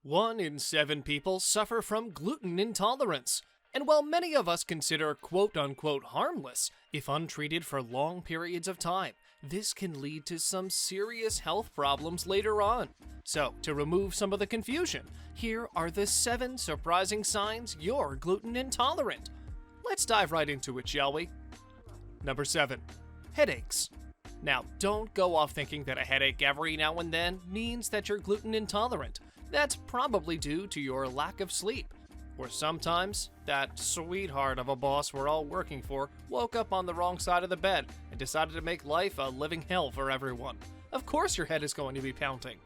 1 in 7 people suffer from gluten intolerance. And while many of us consider quote-unquote harmless if untreated for long periods of time, this can lead to some serious health problems later on. So, to remove some of the confusion, here are the 7 surprising signs you're gluten intolerant. Let's dive right into it, shall we? Number 7. Headaches. Now, don't go off thinking that a headache every now and then means that you're gluten intolerant. That's probably due to your lack of sleep. Or sometimes, that sweetheart of a boss we're all working for woke up on the wrong side of the bed and decided to make life a living hell for everyone. Of course your head is going to be pounding.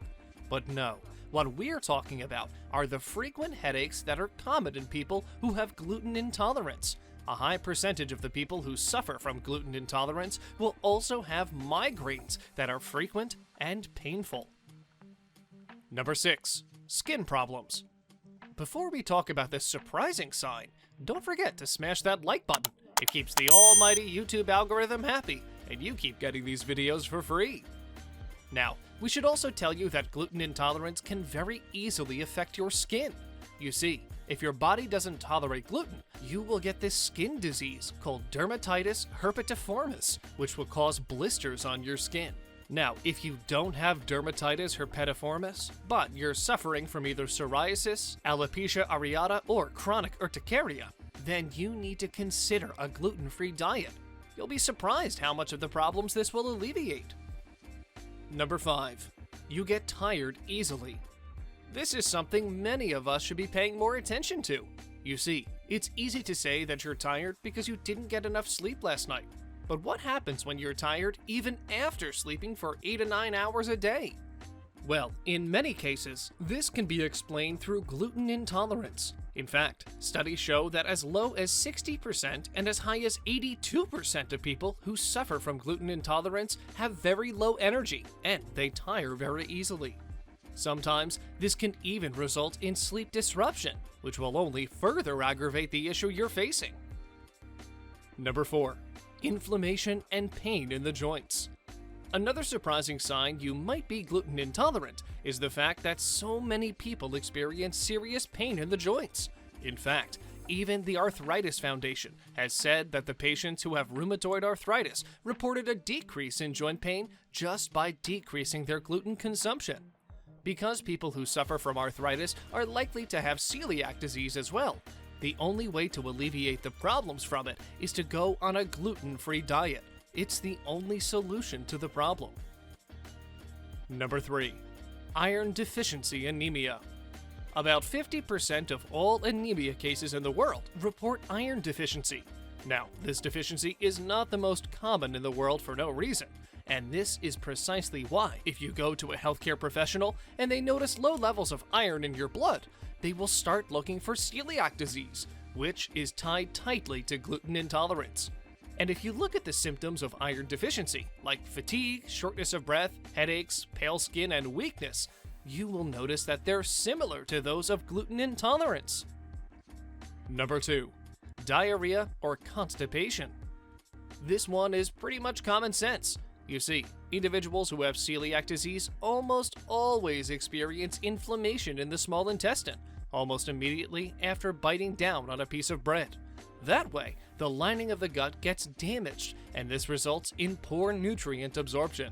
But no, what we're talking about are the frequent headaches that are common in people who have gluten intolerance. A high percentage of the people who suffer from gluten intolerance will also have migraines that are frequent and painful. Number 6. Skin problems. Before we talk about this surprising sign, don't forget to smash that like button. It keeps the almighty YouTube algorithm happy, and you keep getting these videos for free. Now, we should also tell you that gluten intolerance can very easily affect your skin. You see, if your body doesn't tolerate gluten, you will get this skin disease called dermatitis herpetiformis, which will cause blisters on your skin. Now, if you don't have dermatitis herpetiformis, but you're suffering from either psoriasis, alopecia areata, or chronic urticaria, then you need to consider a gluten-free diet. You'll be surprised how much of the problems this will alleviate. Number 5. You get tired easily. This is something many of us should be paying more attention to. You see, it's easy to say that you're tired because you didn't get enough sleep last night. But what happens when you're tired even after sleeping for 8 to 9 hours a day? Well, in many cases, this can be explained through gluten intolerance. In fact, studies show that as low as 60% and as high as 82% of people who suffer from gluten intolerance have very low energy, and they tire very easily. Sometimes, this can even result in sleep disruption, which will only further aggravate the issue you're facing. Number 4. Inflammation and pain in the joints. Another surprising sign you might be gluten intolerant is the fact that so many people experience serious pain in the joints. In fact, even the Arthritis Foundation has said that the patients who have rheumatoid arthritis reported a decrease in joint pain just by decreasing their gluten consumption. Because people who suffer from arthritis are likely to have celiac disease as well, the only way to alleviate the problems from it is to go on a gluten-free diet. It's the only solution to the problem. Number 3. Iron deficiency anemia. About 50% of all anemia cases in the world report iron deficiency. Now, this deficiency is not the most common in the world for no reason. And this is precisely why, if you go to a healthcare professional and they notice low levels of iron in your blood, they will start looking for celiac disease, which is tied tightly to gluten intolerance. And if you look at the symptoms of iron deficiency, like fatigue, shortness of breath, headaches, pale skin, and weakness, you will notice that they're similar to those of gluten intolerance. Number 2. Diarrhea or constipation. This one is pretty much common sense. You see, individuals who have celiac disease almost always experience inflammation in the small intestine, almost immediately after biting down on a piece of bread. That way, the lining of the gut gets damaged, and this results in poor nutrient absorption.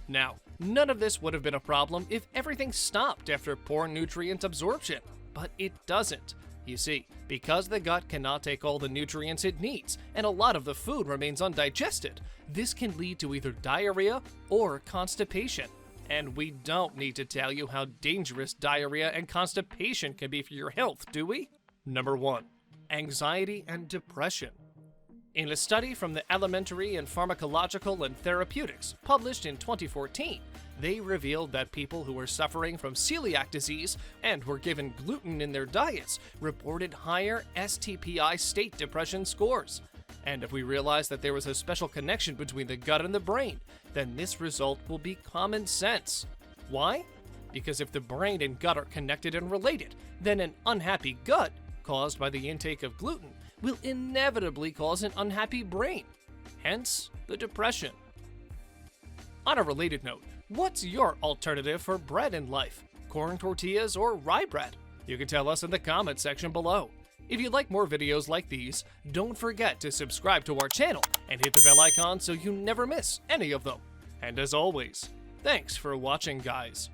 Now, none of this would have been a problem if everything stopped after poor nutrient absorption, but it doesn't. You see, because the gut cannot take all the nutrients it needs, and a lot of the food remains undigested, this can lead to either diarrhea or constipation. And we don't need to tell you how dangerous diarrhea and constipation can be for your health, do we? Number 1. Anxiety and depression. In a study from the Elementary in Pharmacological and Therapeutics, published in 2014, they revealed that people who were suffering from celiac disease and were given gluten in their diets reported higher STPI state depression scores. And if we realize that there was a special connection between the gut and the brain, then this result will be common sense. Why? Because if the brain and gut are connected and related, then an unhappy gut, caused by the intake of gluten, will inevitably cause an unhappy brain. Hence, the depression. On a related note, what's your alternative for bread in life? corn tortillas, or rye bread? You can tell us in the comments section below. If you'd like more videos like these, don't forget to subscribe to our channel and hit the bell icon so you never miss any of them. And as always, thanks for watching, guys.